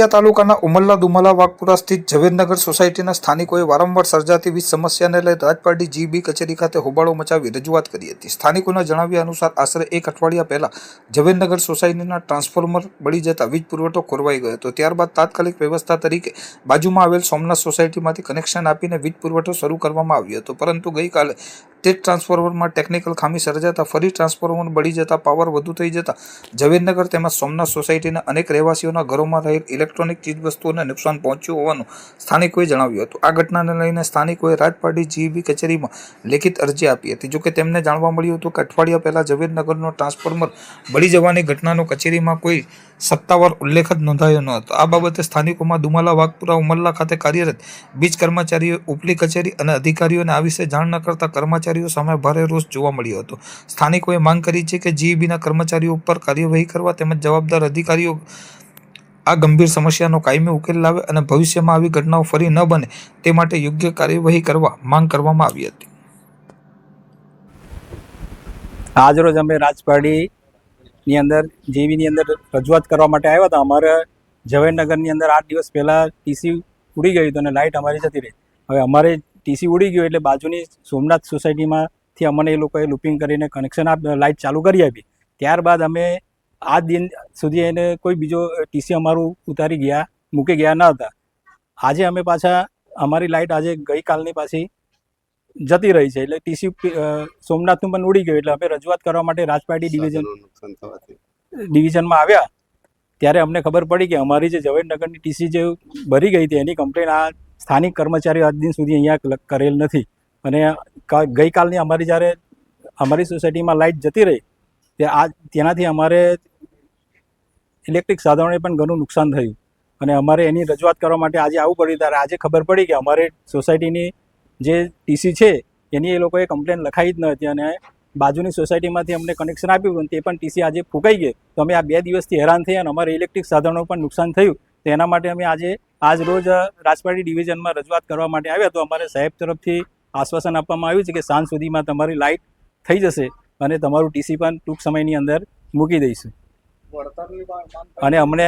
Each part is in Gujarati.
તાલુકાના ઉમરલા દુમાલા વાઘપુરા સ્થિત ઝવેરનગર સોસાયટીના સ્થાનિકોએ વારંવાર સર્જાતી વીજ સમસ્યાને લઈ રાજપારડી જીબી કચેરી ખાતે હોબાળો મચાવી રજૂઆત કરી હતી। સ્થાનિકોના જણાવ્યા અનુસાર આશરે એક અઠવાડિયા પહેલા ઝવેરનગર સોસાયટીના ટ્રાન્સફોર્મર બળી જતા વીજ પુરવઠો ખોરવાઈ ગયો હતો। ત્યારબાદ તાત્કાલિક વ્યવસ્થા તરીકે બાજુમાં આવેલ સોમનાથ સોસાયટીમાંથી કનેક્શન આપીને વીજ પુરવઠો શરૂ કરવામાં આવ્યો હતો, પરંતુ ગઈકાલે તે ટ્રાન્સફોર્મરમાં ટેકનિકલ ખામી સર્જાતા ફરી ટ્રાન્સફોર્મર બળી જતા પાવર વધુ થઈ જતા ઝવેરનગર તેમજ સોમનાથ સોસાયટીના અનેક રહેવાસીઓના ઘરોમાં રહેલ ઇલેક્ટ્રોનિક ચીજવસ્તુઓને નુકસાન પહોંચ્યું હોવાનું સ્થાનિકોએ જણાવ્યું હતું। આ ઘટનાને લઈને સ્થાનિકોએ રાજપારડી જીબી કચેરીમાં લેખિત અરજી આપી હતી। જોકે તેમને જાણવા મળ્યું હતું કે અઠવાડિયા પહેલા ઝવેરનગરનો ટ્રાન્સફોર્મર બળી જવાની ઘટનાનો કચેરીમાં કોઈ સત્તાવાર ઉલ્લેખ જ નોંધાયો ન હતો। આ બાબતે સ્થાનિકોમાં દુમાલા વાઘપુરા ઉમરલા ખાતે કાર્યરત વીજ કર્મચારીઓ ઉપલી કચેરી અને અધિકારીઓને આ વિશે જાણ ન કરતા કર્મચારીઓ સામે ભારે રોષ જોવા મળ્યો હતો। સ્થાનિકોએ માંગ કરી છે કે જીબીના કર્મચારીઓ ઉપર કાર્યવાહી કરવા તેમજ જવાબદાર અધિકારીઓ આ ગંભીર સમસ્યાનો કાયમી ઉકેલ લાવે અને ભવિષ્યમાં આવી ઘટનાઓ ફરી ન બને તે માટે યોગ્ય કાર્યવાહી કરવા માંગ કરવામાં આવી હતી। આજરોજ અમે રાજપારડીની અંદર જીબીની અંદર રજૂઆત કરવા માટે આવ્યા હતા। અમારે ઝવેરનગરની અંદર 8 દિવસ પહેલાં ટીસી ઉડી ગયું હતું અને લાઇટ અમારી જતી રહી। હવે અમારે ટીસી ઉડી ગયું એટલે બાજુની સોમનાથ સોસાયટીમાંથી અમને એ લોકોએ લૂપિંગ કરીને કનેક્શન લાઇટ ચાલુ કરી આપી। ત્યારબાદ અમે આ દિન સુધી એને કોઈ બીજો ટીસી અમારું મૂકી ગયા ન હતા। આજે અમે પાછા અમારી લાઇટ આજે ગઈકાલની પાછી જતી રહી છે, એટલે ટીસી સોમનાથનું પણ ઉડી ગયું। એટલે અમે રજૂઆત કરવા માટે રાજપારડી ડિવિઝનમાં આવ્યા ત્યારે અમને ખબર પડી કે અમારી જે ઝવેરનગરની ટીસી જે ભરી ગઈ હતી એની કમ્પ્લેન આ સ્થાનિક કર્મચારીઓ આજ દિન સુધી અહીંયા કરેલ નથી। અને ગઈકાલની જ્યારે અમારી સોસાયટીમાં લાઇટ જતી રહી તેનાથી અમારે ઇલેક્ટ્રિક સાધનોને પણ ઘણું નુકસાન થયું અને અમારે એની રજૂઆત કરવા માટે આજે આવવું પડ્યું। ત્યારે આજે ખબર પડી કે અમારે સોસાયટીની જે ટીસી છે એની એ લોકોએ કમ્પ્લેન લખાઈ જ ન હતી અને બાજુની સોસાયટીમાંથી અમને કનેક્શન આપ્યું તે પણ ટીસી આજે ફૂંકાઈ ગઈ। તો અમે આ 2 દિવસથી હેરાન થયા અને અમારે ઇલેક્ટ્રિક સાધનો પણ નુકસાન થયું। તો એના માટે અમે આજ રોજ રાજપારડી ડિવિઝનમાં રજૂઆત કરવા માટે આવ્યા। તો અમારે સાહેબ તરફથી આશ્વાસન આપવામાં આવ્યું છે કે સાંજ સુધીમાં તમારી લાઇટ થઈ જશે અને તમારું ટીસી પણ ટૂંક સમયની અંદર મૂકી દઈશું। અને અમને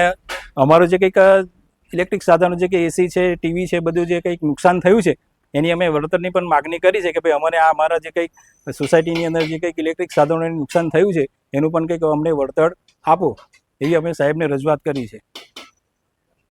અમારું જે કંઈક ઇલેક્ટ્રિક સાધનો જે કે એસી છે, ટીવી છે, બધું જે કંઈક નુકસાન થયું છે એની અમે વળતરની પણ માગણી કરી છે કે ભાઈ અમને અમારા જે કંઈક સોસાયટીની અંદર જે કંઈક ઇલેક્ટ્રિક સાધનોને નુકસાન થયું છે એનું પણ કંઈક અમને વળતર આપો, એવી અમે સાહેબને રજૂઆત કરી છે।